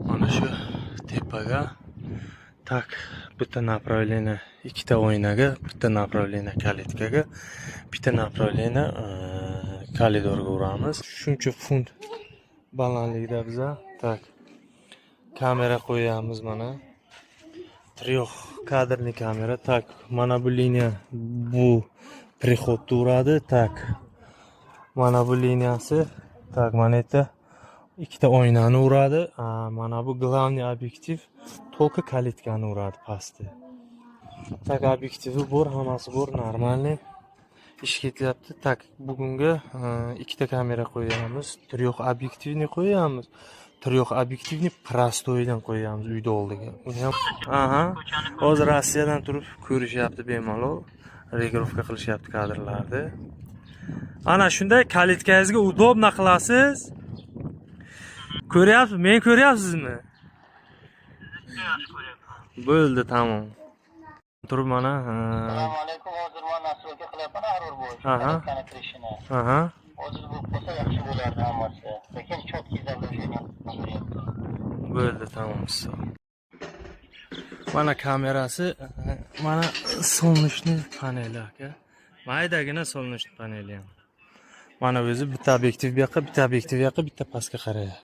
Mana shu tepaga tak bitta направление, ikkita oynaga, bitta направление kalitkaga, bitta направление koridorga uramiz. Shuncha funt balandlikda biza tak kamera qo'yamiz mana. 3 kadrli kamera tak mana bu liniya bu приходda uradi tak. Mana bu liniyasi tak mana yerda ikkita oynani uradi. Mana bu главный obyektiv только kalitkani uradi pastda. Tak obyektivi bor, hammasi bor, normalniy ish ketyapti. Tak bugunga ikkita kamera qo'yamiz, 3 obyektivni qo'yamiz. 3 obyektivni prostoydan qo'yamiz uyda oldiga. Uni ham hozir Rossiyadan turib ko'rishyapti bemalol, regirovka qilishyapti kadrlarni. Ana shunday kalitkangizga udobna qilasiz. Ko'ryapsiz, men ko'ryapsizmi? Bo'ldi, tamom. Turib mana. Assalomu alaykum. Hozir men nasroga qilyapman aror bo'yicha. Kalitni kirishini. Hozir bu bo'lsa yaxshi bo'lardi hammasi. Lekin cho'tki izolashini qilyapti. Bo'ldi, tamom. Mana kamerasi, mana солнечный paneli aka. Maydagina солнечный paneli ham. Mana o'zi bitta obyektiv bu yoqqa, bitta obyektiv bu yoqqa, bitta pastga qarayapti.